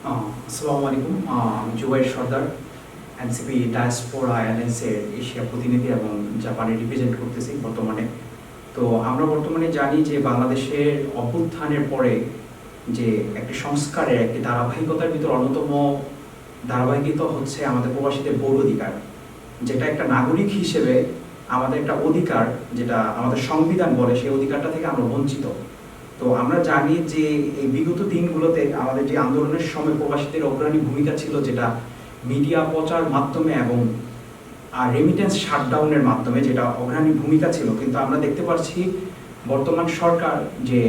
আসসালামু আলাইকুম। আমি জুবাইর সর্দার, এনসিপি ডায়াসপোরা অ্যালায়েন্সের এশিয়া প্রতিনিধি এবং জাপানে রিপ্রেজেন্ট করতেছি বর্তমানে। তো আমরা বর্তমানে জানি যে বাংলাদেশের অভ্যুত্থানের পরে যে একটি সংস্কারের একটি ধারাবাহিকতার ভিতর অন্যতম ধারাবাহিকতা হচ্ছে আমাদের প্রবাসীদের ভোট অধিকার, যেটা একটা নাগরিক হিসেবে আমাদের একটা অধিকার, যেটা আমাদের সংবিধান বলে সেই অধিকারটা থেকে আমরা বঞ্চিত। তো আমরা জানি যে এই বিগত দিনগুলোতে আমাদের যে আন্দোলনের সময় প্রবাসীদের অগ্রণী ভূমিকা ছিল, যেটা মিডিয়া প্রচার মাধ্যমে এবং রেমিটেন্স শাটডাউনের মাধ্যমে, যেটা অগ্রণী ভূমিকা ছিল। কিন্তু আমরা দেখতে পাচ্ছি বর্তমান সরকার যে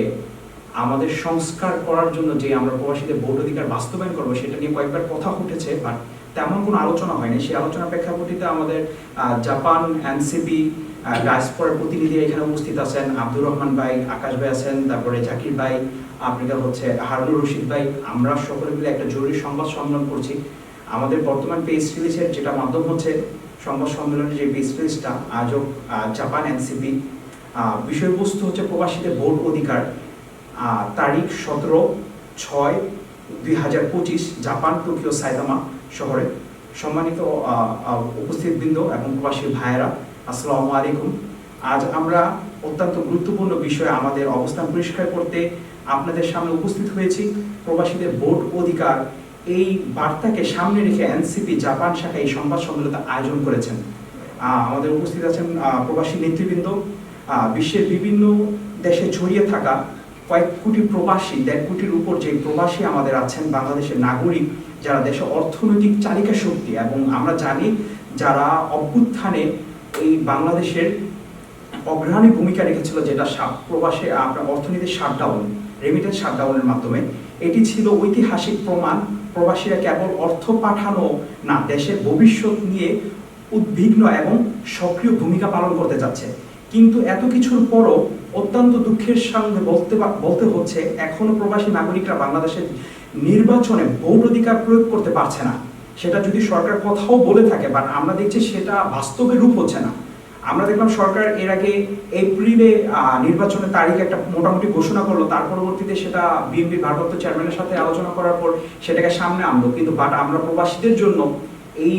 আমাদের সংস্কার করার জন্য যে আমরা প্রবাসীদের ভোট অধিকার বাস্তবায়ন করবো সেটা নিয়ে কয়েকবার কথা উঠেছে, বাট তেমন কোনো আলোচনা হয়নি। সেই আলোচনার প্রেক্ষাপটিতে আমাদের জাপান এনসিপি ডায়াসপোরার প্রতিনিধি এখানে উপস্থিত আছেন। আব্দুর রহমান ভাই, আকাশ ভাই আছেন, তারপরে জাকির ভাই, আপনাদের হচ্ছে হারুনুর রশিদ ভাই। আমরা সকলে মিলে একটা জরুরি সংবাদ সম্মেলন করছি। আমাদের বর্তমান পেজ রিলিজের যেটা মাধ্যম হচ্ছে সংবাদ সম্মেলনের যে পেজ রিলিজটা আজও জাপান এনসিপি, বিষয়বস্তু হচ্ছে প্রবাসীদের ভোট অধিকার। তারিখ 17/6/2025, জাপান টোকিও সাইতামা শহরে। সম্মানিত উপস্থিতবৃন্দ এবং প্রবাসী ভাইয়েরা, আসসালামু আলাইকুম। আজ আমরা অত্যন্ত গুরুত্বপূর্ণ বিষয়ে আমাদের অবস্থান পরিষ্কার করতে আপনাদের সামনে উপস্থিত হয়েছি। প্রবাসীদের ভোট অধিকার, এই বার্তাকে সামনে রেখে এনসিপি জাপান শাখা এই সংবাদ সম্মেলন আয়োজন করেছেন। আমাদের উপস্থিত আছেন প্রবাসী নেতৃবৃন্দ, বিশ্বের বিভিন্ন দেশে ছড়িয়ে থাকা কয়েক কোটি প্রবাসী, 1.5 কোটির উপর যে প্রবাসী আমাদের আছেন, বাংলাদেশের নাগরিক, যারা দেশে অর্থনৈতিক চালিকা শক্তি। এবং আমরা জানি যারা অভ্যুত্থানে এই বাংলাদেশের অগ্রণী ভূমিকা রেখেছিল, যেটা প্রবাসে আপনার অর্থনীতির শাটডাউন, রেমিটেন্স শাটডাউনের মাধ্যমে। এটি ছিল ঐতিহাসিক প্রমাণ। প্রবাসীরা কেবল অর্থ পাঠানো না, দেশের ভবিষ্যৎ নিয়ে উদ্বিগ্ন এবং সক্রিয় ভূমিকা পালন করতে যাচ্ছে। কিন্তু এত কিছুর পরও অত্যন্ত দুঃখের সঙ্গে বলতে হচ্ছে এখনো প্রবাসী নাগরিকরা বাংলাদেশের নির্বাচনে ভোট অধিকার প্রয়োগ করতে পারছে না। সেটা যদি সরকার কোথাও বলে থাকে, বাট আমরা দেখছি সেটা বাস্তবে রূপ হচ্ছে না। আমরা দেখলাম সরকার এর আগে এপ্রিলে নির্বাচনের তারিখ একটা মোটামুটি ঘোষণা করলো, তার পরবর্তীতে সেটা বিএনপি ভারপ্রাপ্ত চেয়ারম্যানের সাথে আলোচনা করার পর সেটাকে সামনে আনলো। কিন্তু বাট আমরা প্রবাসীদের জন্য এই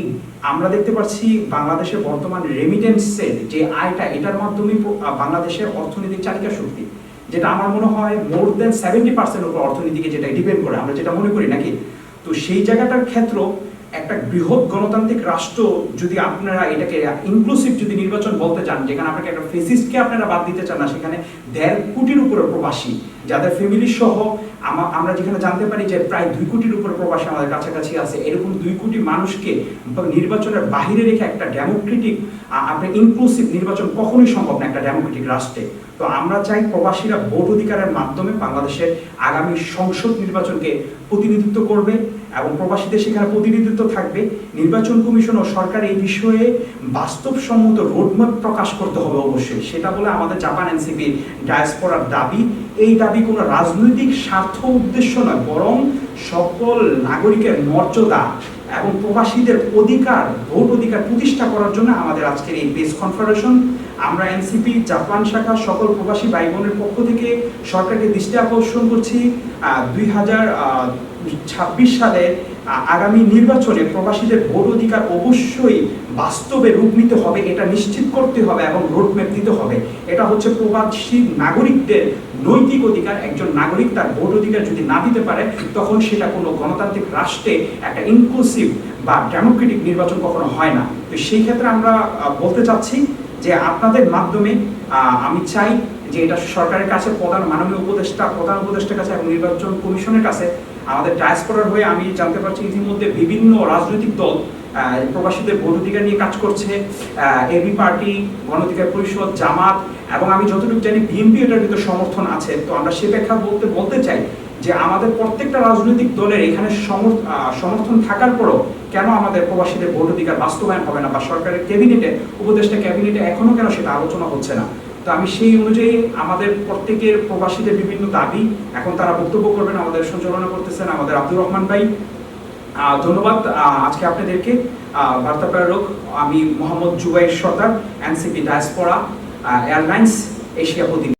আমরা দেখতে পাচ্ছি বাংলাদেশের বর্তমান রেমিটেন্সের যে আয়টা, এটার মাধ্যমে বাংলাদেশের অর্থনৈতিক চালিকা শক্তি, যেটা আমার মনে হয় মোর দেন 70% উপর অর্থনীতিকে যেটা ডিপেন্ড করে, আমরা যেটা মনে করি নাকি। তো সেই জায়গাটার ক্ষেত্র একটা বৃহৎ গণতান্ত্রিক রাষ্ট্র, যদি আপনারা এটাকে ইনক্লুসিভ যদি নির্বাচন বলতে চান, যেখানে আপনাকে একটা ফেসিস্টকে আপনারা বাদ দিতে চান না, সেখানে 1.5 কোটির উপরে প্রবাসী, যাদের ফ্যামিলি সহ আমরা যেখানে জানতে পারি যে প্রায় 2 কোটির উপরে প্রবাসী আমাদের কাছাকাছি আছে, এরকম 2 কোটি মানুষকে নির্বাচনের বাহিরে রেখে একটা ডেমোক্রেটিক আপনার ইনক্লুসিভ নির্বাচন কখনোই সম্ভব না একটা ডেমোক্রেটিক রাষ্ট্রে। তো আমরা চাই প্রবাসীরা ভোট অধিকারের মাধ্যমে বাংলাদেশের আগামী সংসদ নির্বাচনকে প্রতিনিধিত্ব করবে এবং প্রবাসীদের সেখানে প্রতিনিধিত্ব থাকবে। নির্বাচন কমিশন ও সরকার এই বিষয়ে বাস্তবসম্মত রোডম্যাপ প্রকাশ করতে হবে অবশ্যই। সেটা বলে আমাদের জাপান এনসিপি ডায়াসপোরার দাবি। এই দাবি কোনো রাজনৈতিক স্বার্থ উদ্দেশ্য নয়, বরং সকল নাগরিকের মর্যাদা এবং প্রবাসীদের অধিকার, ভোট অধিকার প্রতিষ্ঠা করার জন্য আমাদের আজকের এই প্রেস কনফারেন্স। আমরা এনসিপি জাপান শাখা সকল প্রবাসী ভাই বোনের পক্ষ থেকে সরকারকে দৃষ্টি আকর্ষণ করছি, 2026 সালের আগামী নির্বাচনে প্রবাসীদের ভোট অধিকার অবশ্যই বাস্তবে রূপ নিতে হবে, এটা নিশ্চিত করতে হবে এবং রোডম্যাপ দিতে হবে। এটা হচ্ছে প্রবাসী নাগরিকদের নৈতিক অধিকার। একজন নাগরিক তার ভোট অধিকার যদি না দিতে পারে, তখন সেটা কোনো গণতান্ত্রিক রাষ্ট্রে একটা ইনক্লুসিভ বা ডেমোক্রেটিক নির্বাচন কখনো হয় না। তো সেই ক্ষেত্রে আমরা বলতে চাচ্ছি যে আপনাদের মাধ্যমে আমি চাই যে এটা সরকারের কাছে, মাননীয় প্রধান উপদেষ্টার কাছে এবং নির্বাচন কমিশনের কাছে, আমাদের ডায়াসপোরার হয়ে আমি জানতে পারছি ইতিমধ্যে বিভিন্ন রাজনৈতিক দল প্রবাসীদের ভোট অধিকার নিয়ে কাজ করছে। এবি পার্টি, গণ অধিকার পরিষদ, জামাত এবং আমি যতটুকু জানি বিএনপি এটার ভিতরে সমর্থন আছে। তো আমরা সে প্রেক্ষাপটে বলতে চাই যে আমাদের প্রত্যেকটা রাজনৈতিক দলের এখানে সমর্থন থাকার পরও কেন আমাদের প্রবাসীদের ভোট অধিকার বাস্তবায়ন হবে না, বা সরকারের ক্যাবিনেটে, উপদেষ্টা ক্যাবিনেটে এখনো কেন সেটা আলোচনা হচ্ছে না। তো আমি সেই অনুযায়ী আমাদের প্রত্যেকের প্রবাসীদের বিভিন্ন দাবি এখন তারা বক্তব্য করবেন। আমাদের সঞ্চালনা করতেছেন আমাদের আব্দুর রহমান ভাই। ধন্যবাদ আজকে আপনাদেরকে বার্তা প্রেরক আমি মোহাম্মদ জুবাইর সর্দার, এনসিপি ডায়াসপোরা এয়ারলাইন্স এশিয়া প্রতিনিধি।